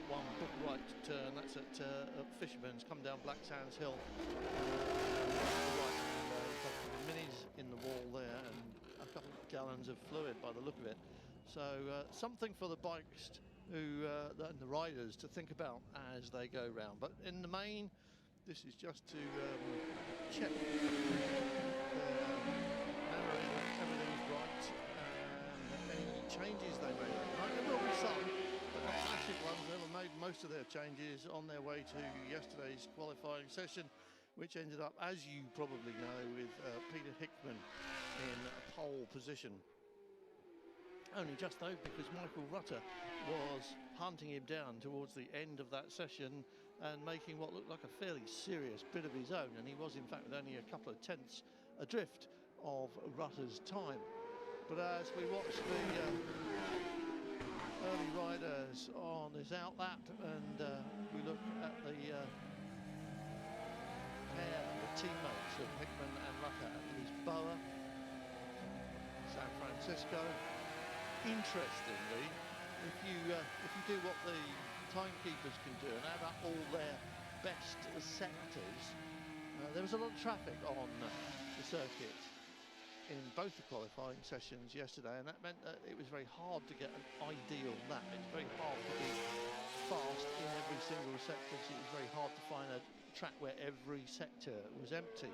one, book right turn, that's at Fisherman's, come down Black Sands Hill. The minis in the wall there and a couple of gallons of fluid by the look of it. So something for the bikes and the riders to think about as they go round. But in the main, this is just to check everything's right and any changes they made. There will be some, but not massive ones. They made most of their changes on their way to yesterday's qualifying session, which ended up, as you probably know, with Peter Hickman in pole position. Only just though, because Michael Rutter was hunting him down towards the end of that session and making what looked like a fairly serious bit of his own, and he was in fact with only a couple of tenths adrift of Rutter's time. But as we watch the early riders on this outlap and we look at the pair, the teammates of Hickman and Rutter at Lisboa, San Francisco. Interestingly, if you do what the timekeepers can do and add up all their best sectors, there was a lot of traffic on the circuit in both the qualifying sessions yesterday, and that meant that it was very hard to get an ideal lap. It's very hard to be fast in every single sector, so it was very hard to find a track where every sector was empty.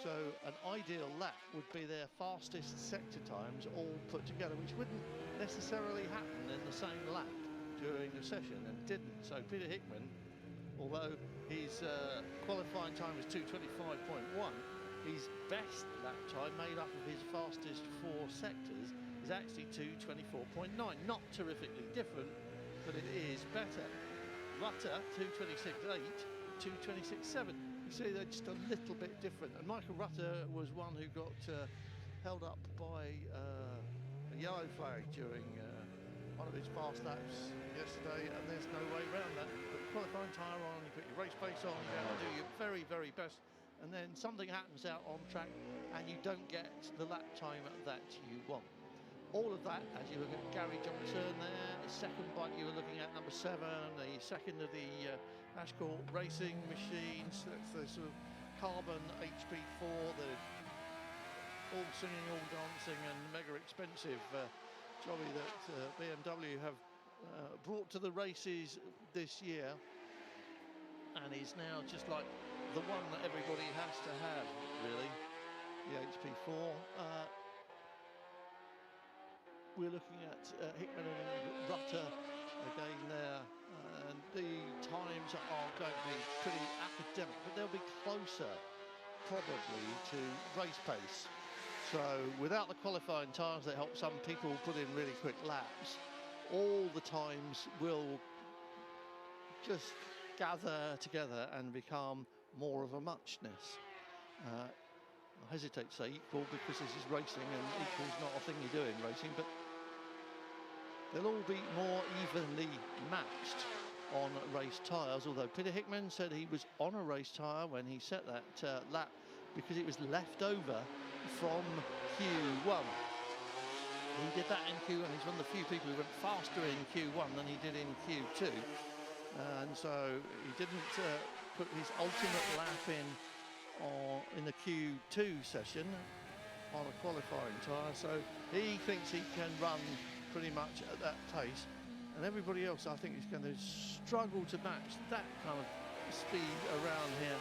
So an ideal lap would be their fastest sector times all put together, which wouldn't necessarily happen in the same lap during the session, and didn't. So Peter Hickman, although his qualifying time was 2:25.1, his best lap time made up of his fastest four sectors is actually 2:24.9. Not terrifically different, but it is better. Rutter 2:26.8, 2:26.7. You see, they're just a little bit different. And Michael Rutter was one who got held up by a yellow flag during one of his fast laps yesterday, and there's no way around that. You put your qualifying tyre on, you put your race pace on, you have to do your very, very best, and then something happens out on track and you don't get the lap time that you want. All of that, as you look at Gary Johnson there, the second bike you were looking at, number 7, the second of the Ashcourt racing machines, that's the sort of carbon HP4, the all singing, all dancing and mega expensive jolly that BMW have brought to the races this year, and is now just like the one that everybody has to have, really, the HP4. We're looking at Hickman and Rutter again there, and the times are going to be pretty academic, but they'll be closer probably to race pace. So without the qualifying times that help some people put in really quick laps, all the times will just gather together and become more of a muchness. I hesitate to say equal because this is racing and equal is not a thing you do in racing, but they'll all be more evenly matched on race tyres, although Peter Hickman said he was on a race tyre when he set that lap because it was left over from Q1. He did that in Q1. He's one of the few people who went faster in Q1 than he did in Q2, and so he didn't put his ultimate lap in the Q2 session on a qualifying tyre, so he thinks he can run pretty much at that pace, and everybody else I think is going to struggle to match that kind of speed around here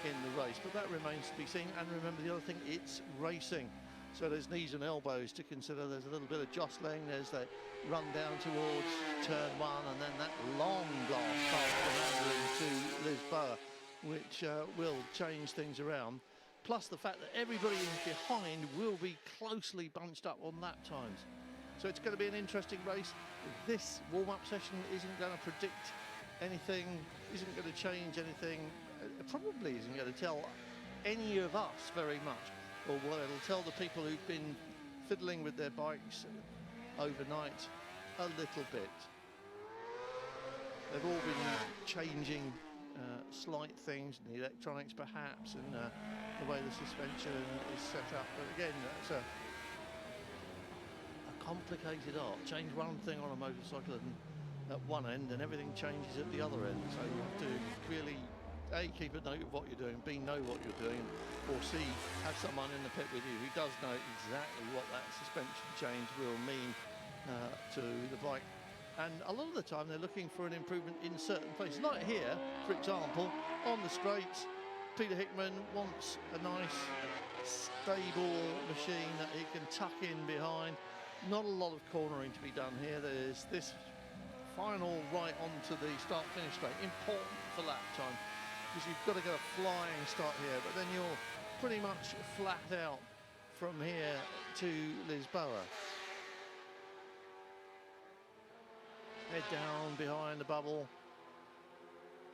in the race, but that remains to be seen. And remember the other thing, it's racing, so there's knees and elbows to consider, there's a little bit of jostling, there's that run down towards turn 1 and then that long blast past the Mandarin to Lisboa, which will change things around, plus the fact that everybody behind will be closely bunched up on lap times. So it's going to be an interesting race. This warm-up session isn't going to predict anything, isn't going to change anything, probably isn't going to tell any of us very much, although it'll tell the people who've been fiddling with their bikes overnight a little bit. They've all been changing slight things in the electronics perhaps, and the way the suspension is set up, but again, that's a complicated art. Change one thing on a motorcycle and at one end and everything changes at the other end. So you have to really, A, keep a note of what you're doing, B, know what you're doing, or C, have someone in the pit with you who does know exactly what that suspension change will mean to the bike. And a lot of the time they're looking for an improvement in certain places. Like here, for example, on the straights, Peter Hickman wants a nice, stable machine that he can tuck in behind. Not a lot of cornering to be done here. There's this final right onto the start-finish straight, important for lap time, because you've got to get a flying start here, but then you're pretty much flat out from here to Lisboa. Head down behind the bubble,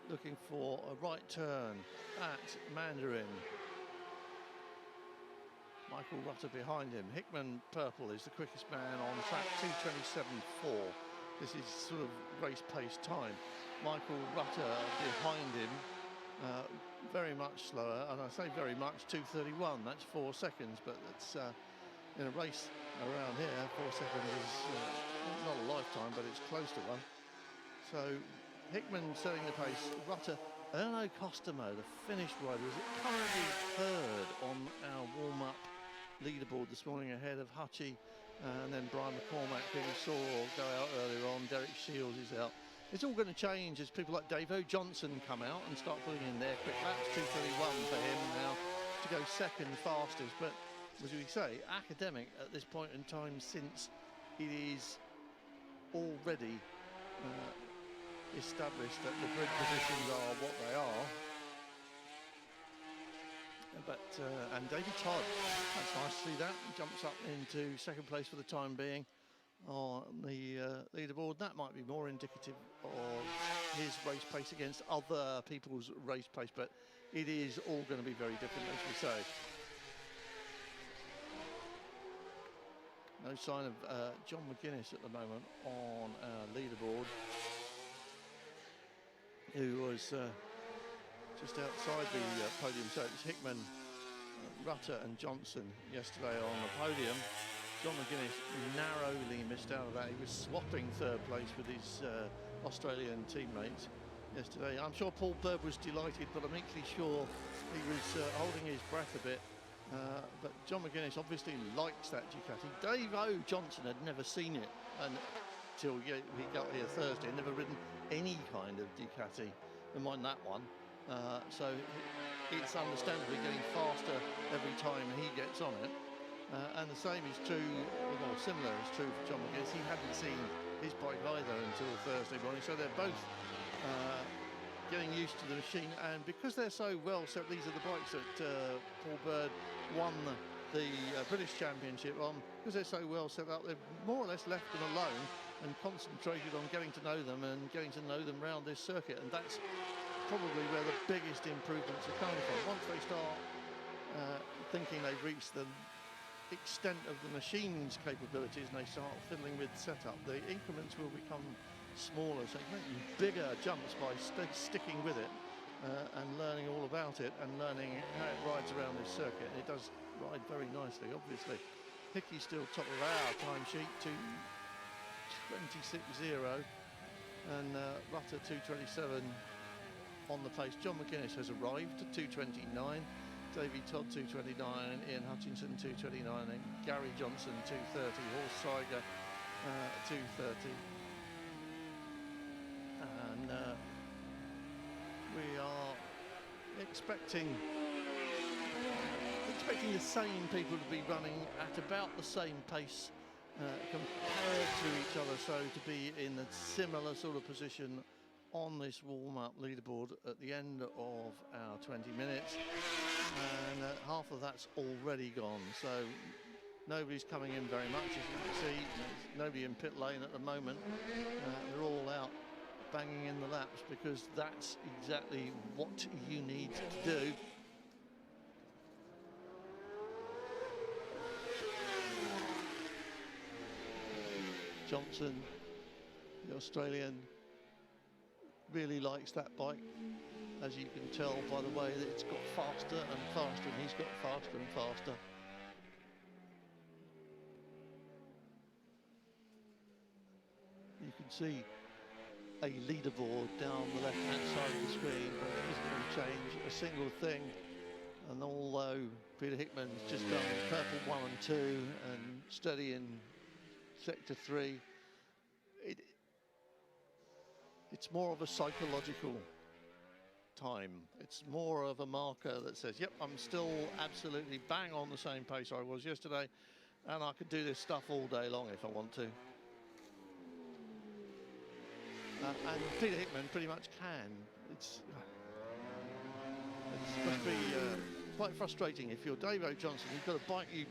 looking for a right turn at Mandarin. Michael Rutter behind him. Hickman purple is the quickest man on track, 2:27.4. This is sort of race pace time. Michael Rutter behind him, very much slower, and I say very much, 2:31. That's 4 seconds, but it's in a race around here, 4 seconds is not a lifetime, but it's close to one. So Hickman setting the pace. Rutter, Erno Costamo, the Finnish rider, is currently third on our warm-up leaderboard this morning, ahead of Hutchie and then Brian McCormack, who we saw go out earlier on. Derek Shields is out. It's all going to change as people like Dave Johnson come out and start putting in their quick laps. 2:31 for him now to go second fastest, but as we say, academic at this point in time, since it is already established that the grid positions are what they are. But and David Todd, that's nice to see that. He jumps up into second place for the time being on the leaderboard. That might be more indicative of his race pace against other people's race pace, but it is all going to be very different, as we say. No sign of John McGuinness at the moment on our leaderboard, who was just outside the podium. So it's Hickman, Rutter and Johnson yesterday on the podium. John McGuinness narrowly missed out of that. He was swapping third place with his Australian teammates yesterday. I'm sure Paul Bird was delighted, but I'm equally sure he was holding his breath a bit. But John McGuinness obviously likes that Ducati. Dave Johnson had never seen it until he got here Thursday, never ridden any kind of Ducati, and mind that one. So it's understandably getting faster every time he gets on it. And the same is true, or similar is true for John McGuinness. He hadn't seen his bike either until Thursday morning, so they're both getting used to the machine. And because they're so well set, these are the bikes that Paul Bird won the British Championship on. Because they're so well set up, they've more or less left them alone and concentrated on getting to know them and getting to know them around this circuit. And that's probably where the biggest improvements are coming from. Once they start thinking they've reached the extent of the machine's capabilities and they start fiddling with setup, the increments will become smaller, so you make bigger jumps by sticking with it and learning all about it and learning how it rides around this circuit. And it does ride very nicely, obviously. Hickey's still top of our timesheet, 2:26.0, and Rutter 2:27 on the pace. John McGuinness has arrived at 2:29. Davey Todd 2:29, Ian Hutchinson 2:29, and Gary Johnson 2:30. Horst Seiger 2:30. And we are expecting the same people to be running at about the same pace compared to each other, so to be in a similar sort of position on this warm-up leaderboard at the end of our 20 minutes, and half of that's already gone, so nobody's coming in very much. As you can see, there's nobody in pit lane at the moment. They're all out banging in the laps because that's exactly what you need to do. Johnson, the Australian, really likes that bike, as you can tell by the way that it's got faster and faster, and he's got faster and faster. You can see a leaderboard down the left-hand side of the screen, but it isn't going to change a single thing. And although Peter Hickman's just done purple 1 and 2 and steady in sector 3, it's more of a psychological time. It's more of a marker that says, yep, I'm still absolutely bang on the same pace I was yesterday, and I could do this stuff all day long if I want to. And Peter Hickman pretty much can. It must be quite frustrating if you're Dave Johnson. You've got a bike you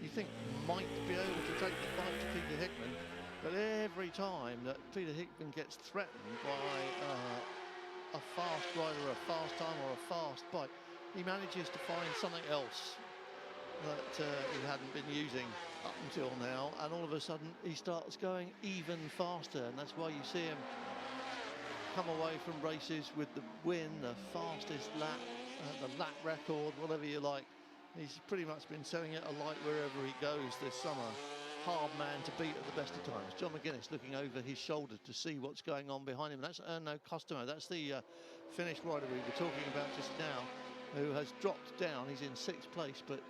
think might be able to take the fight to Peter Hickman, but every time that Peter Hickman gets threatened by a fast rider, a fast time or a fast bike, he manages to find something else that he hadn't been using up until now, and all of a sudden he starts going even faster, and that's why you see him come away from races with the win, the fastest lap, the lap record, whatever you like. He's pretty much been setting it alight wherever he goes this summer. Hard man to beat at the best of times. John McGuinness looking over his shoulder to see what's going on behind him. That's Erno Costomo. That's the Finnish rider we were talking about just now, who has dropped down. He's in 6th place, but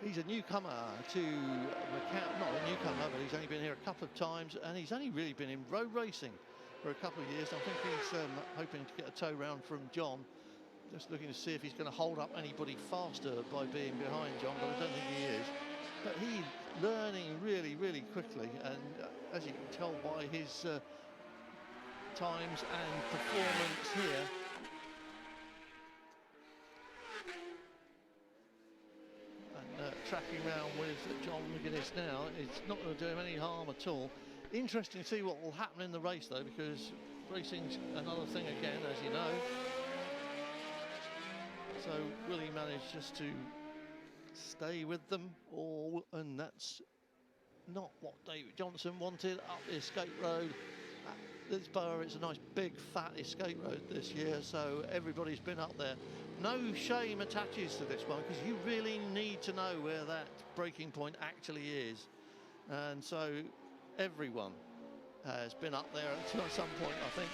he's a newcomer to Macau. Not a newcomer, but he's only been here a couple of times, and he's only really been in road racing for a couple of years. I think he's hoping to get a tow round from John. Just looking to see if he's going to hold up anybody faster by being behind John, but I don't think he is. But he's learning really, really quickly, and as you can tell by his times and performance here, and tracking around with John McGuinness now, it's not going to do him any harm at all. Interesting to see what will happen in the race, though, because racing's another thing again, as you know. So will he manage just to stay with them, and that's not what David Johnson wanted up the escape road at Lisboa. It's a nice big fat escape road this year, so everybody's been up there. No shame attaches to this one, because you really need to know where that breaking point actually is, and so everyone has been up there at some point, I think,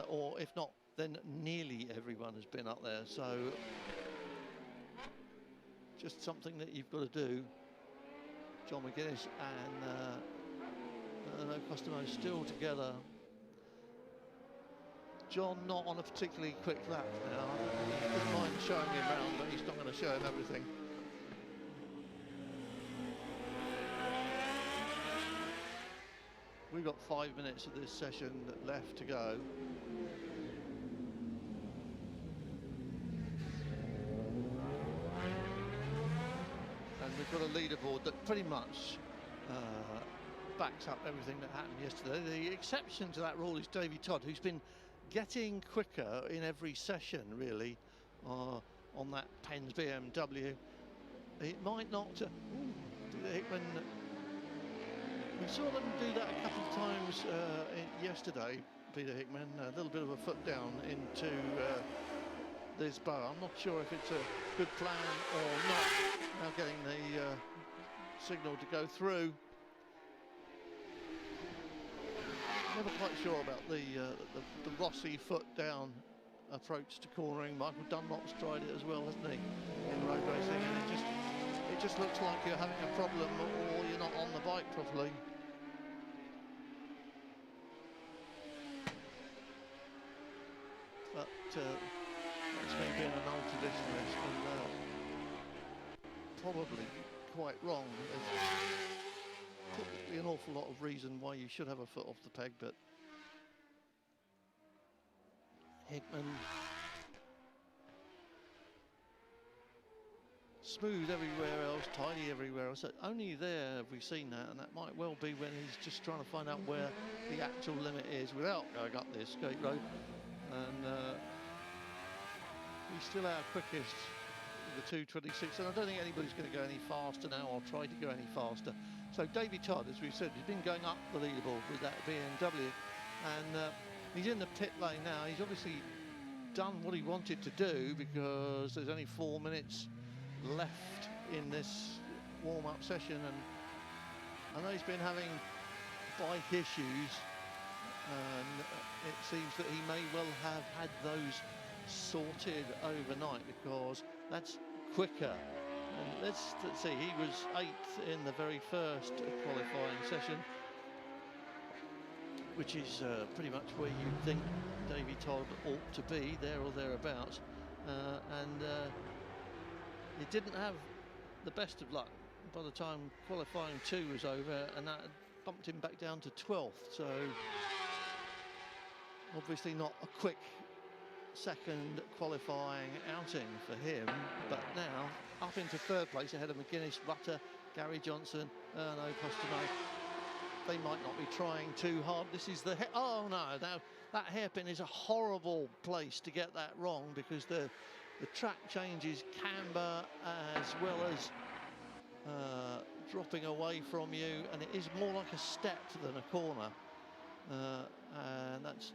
or if not, then nearly everyone has been up there. So just something that you've got to do. John McGuinness and Costomo still together. John not on a particularly quick lap now. He doesn't mind showing him around, but he's not going to show him everything. We've got 5 minutes of this session left to go. And we've got a leaderboard that pretty much backs up everything that happened yesterday. The exception to that rule is Davey Todd, who's been getting quicker in every session, really, on that Penn's BMW. It might not... Hickman... We saw them do that a couple of times yesterday, Peter Hickman, a little bit of a foot down into Lisboa. I'm not sure if it's a good plan or not. Now getting the signal to go through. Never quite sure about the Rossi foot down approach to cornering. Michael Dunlop's tried it as well, hasn't he, in road racing, and it just looks like you're having a problem or you're not on the bike properly. But that's me being an old traditionalist and probably quite wrong. There's probably an awful lot of reason why you should have a foot off the peg, but Hickman smooth everywhere else, tidy everywhere else. Only there have we seen that, and that might well be when he's just trying to find out where the actual limit is without going up the escape road. And he's still our quickest with the 2:26, and I don't think anybody's going to go any faster now or try to go any faster. So Davey Todd, as we've said, he's been going up the leaderboard with that BMW, and he's in the pit lane now. He's obviously done what he wanted to do, because there's only 4 minutes left in this warm-up session, and I know he's been having bike issues, and it seems that he may well have had those sorted overnight, because that's quicker. And let's see, he was 8th in the very first qualifying session, which is pretty much where you'd think Davy Todd ought to be, there or thereabouts. And he didn't have the best of luck by the time qualifying 2 was over, and that bumped him back down to 12th. So obviously not a quick second qualifying outing for him, but now up into 3rd place ahead of McGuinness, Rutter, Gary Johnson, Erno Postamo. They might not be trying too hard. This is the oh no, now that hairpin is a horrible place to get that wrong, because the track changes camber as well as dropping away from you, and it is more like a step than a corner, and that's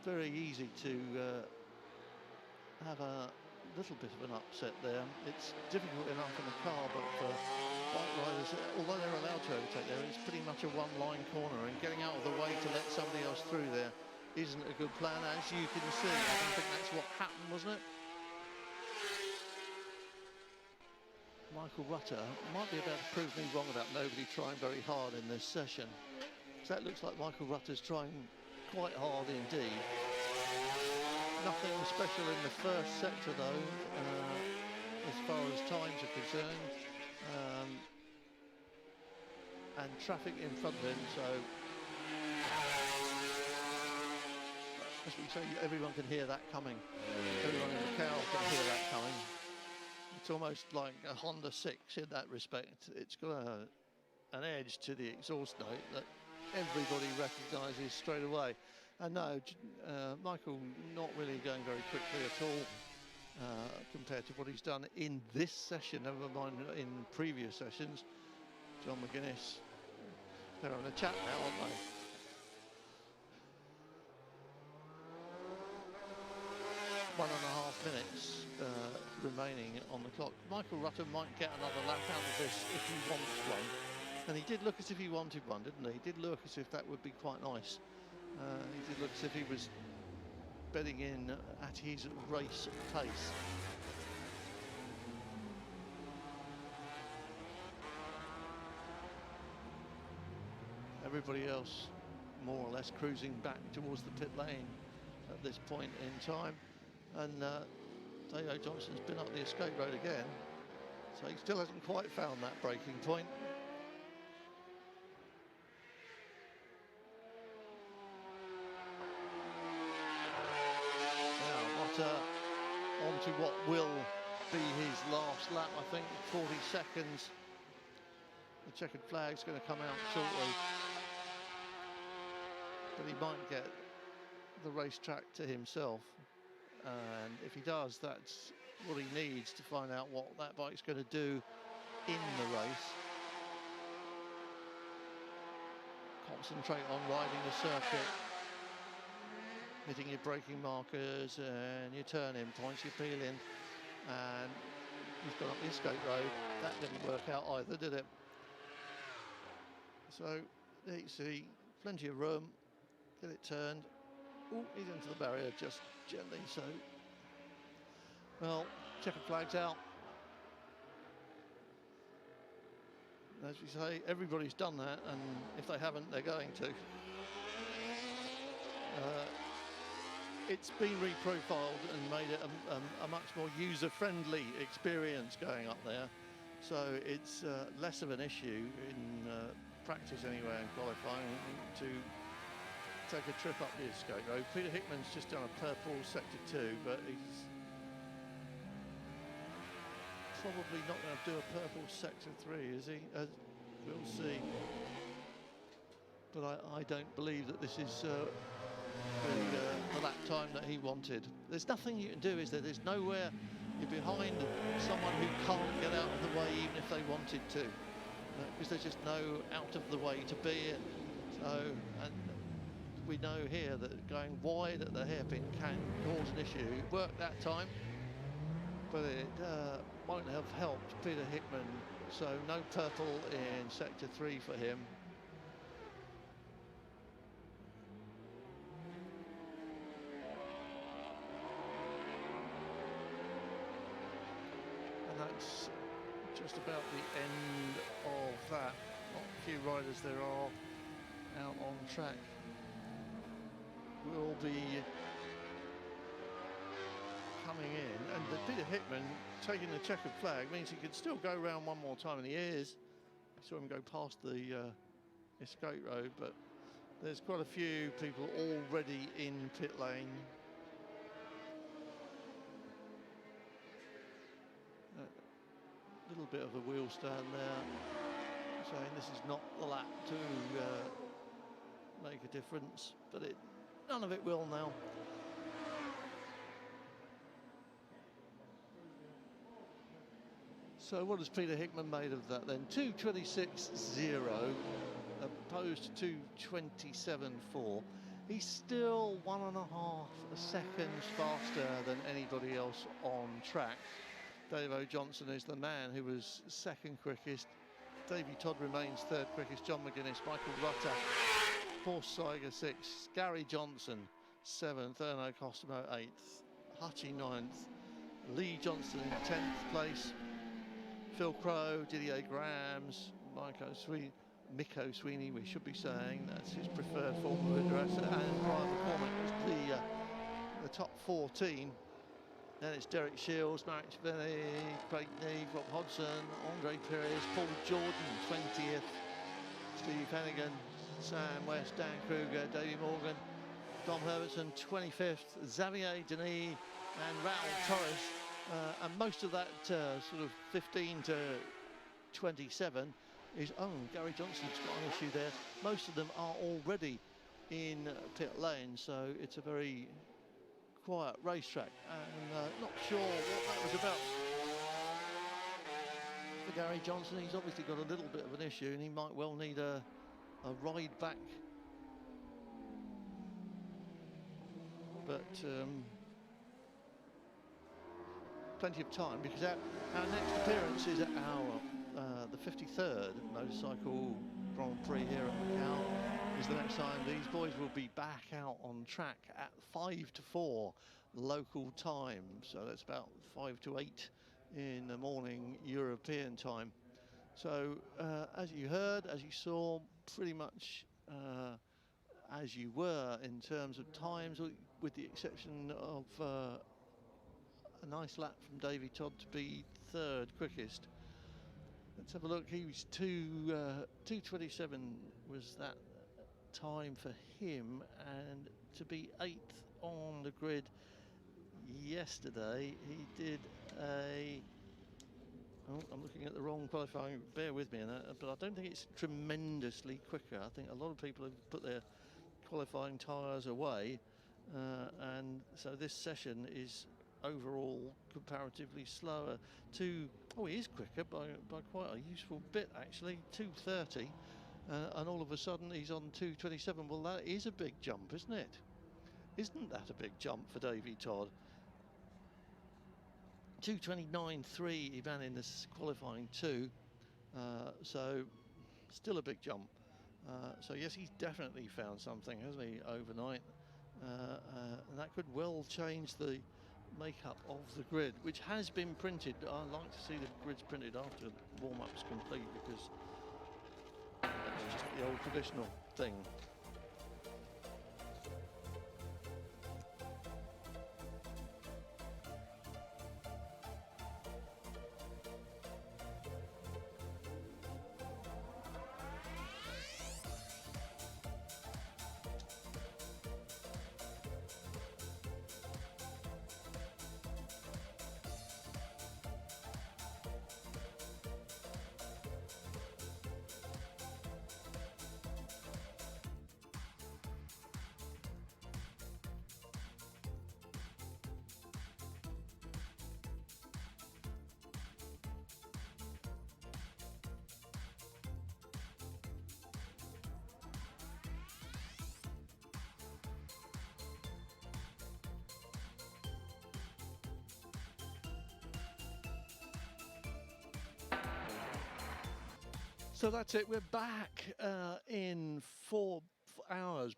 very easy to have a little bit of an upset there. It's difficult enough in a car, but for bike riders, although they're allowed to overtake there, it's pretty much a one-line corner, and getting out of the way to let somebody else through there isn't a good plan, as you can see. I think that's what happened, wasn't it? Michael Rutter might be about to prove me wrong about nobody trying very hard in this session. So that looks like Michael Rutter's trying quite hard indeed. Nothing special in the first sector though, as far as times are concerned, and traffic in front of him, so as we say, everyone can hear that coming. Everyone in Macau can hear that coming. It's almost like a Honda 6 in that respect. It's got an edge to the exhaust note that everybody recognises straight away. And no, Michael not really going very quickly at all compared to what he's done in this session, never mind in previous sessions. John McGuinness, they're on a chat now, aren't they? One and a half minutes remaining on the clock. Michael Rutter might get another lap out of this if he wants one. And he did look as if he wanted one, didn't he? He did look as if that would be quite nice. He did look as if he was bedding in at his race pace. Everybody else more or less cruising back towards the pit lane at this point in time. And Dale Johnson's been up the escape road again, so he still hasn't quite found that breaking point. Now Rutter on to what will be his last lap, I think, 40 seconds. The checkered flag's going to come out shortly, but he might get the racetrack to himself. And if he does, that's what he needs to find out what that bike's going to do in the race. Concentrate on riding the circuit, hitting your braking markers and your turning points, your peeling, and he's gone up the escape road. That didn't work out either, did it? So there you see, plenty of room, get it turned. Oh, he's into the barrier just gently, so. Well, checkered flag's out. As we say, everybody's done that, and if they haven't, they're going to. It's been reprofiled and made it a much more user-friendly experience going up there. So it's less of an issue in practice anyway and qualifying to take a trip up the escape road. Peter Hickman's just done a purple sector 2, but he's probably not going to do a purple sector 3, is he? We'll see. But I don't believe that this is the lap time that he wanted. There's nothing you can do, is there? There's nowhere. You're behind someone who can't get out of the way even if they wanted to, because there's just no out of the way to be. So, and we know here that going wide at the hairpin can cause an issue. It worked that time, but it won't have helped Peter Hickman. So no purple in sector 3 for him. And that's just about the end of that. Not a few riders there are out on track. Will be coming in, and Peter Hickman taking the checkered flag means he can still go round one more time, and he is. I saw him go past the escape road, but there's quite a few people already in pit lane. A little bit of the wheel stand there, saying this is not the lap to make a difference, but none of it will now. So what has Peter Hickman made of that then? 2:26.0 opposed to 2:27.4. He's still 1.5 seconds faster than anybody else on track. Dave O'Johnson is the man who was second quickest. Davey Todd remains third quickest. John McGuinness, Michael Rutter, Horst Seiger 6th, Gary Johnson 7th, Erno Costomo 8th, Hutchie 9th, Lee Johnston in 10th place, Phil Crow, Didier Grams, Miko Sweeney, we should be saying, that's his preferred form of address, and Brian McCormick was the top 14. Then it's Derek Shields, Marek Sveni, Craig Neve, Rob Hodgson, Andre Pires, Paul Jordan 20th, Steve Hennigan, Sam West, Dan Kruger, Davey Morgan, Dom Herbertson 25th, Xavier Denis and Raul Torres. And most of that sort of 15 to 27 is, Gary Johnson's got an issue there. Most of them are already in pit lane, so it's a very quiet racetrack, and not sure what that was about. For Gary Johnson, he's obviously got a little bit of an issue, and he might well need a ride back. But plenty of time, because our next appearance is at the 53rd Motorcycle Grand Prix here at Macau. Is the next time these boys will be back out on track at 5 to 4 local time. So that's about 5 to 8 in the morning European time. So as you heard, as you saw, pretty much as you were in terms of times, with the exception of a nice lap from Davey Todd to be third quickest. Let's have a look. He was 2:27 was that time for him, and to be 8th on the grid yesterday, he did I'm looking at the wrong qualifying, bear with me, but I don't think it's tremendously quicker. I think a lot of people have put their qualifying tyres away, and so this session is overall comparatively slower. He is quicker by quite a useful bit actually, 2:30, and all of a sudden he's on 2:27. Well, that is a big jump, isn't it? Isn't that a big jump for Davey Todd? 2:29.3 he ran in this qualifying 2, so still a big jump. So yes, he's definitely found something, hasn't he, overnight, and that could well change the makeup of the grid, which has been printed. I like to see the grids printed after warm-up's complete, because that's just the old traditional thing. So that's it, we're back in 4 hours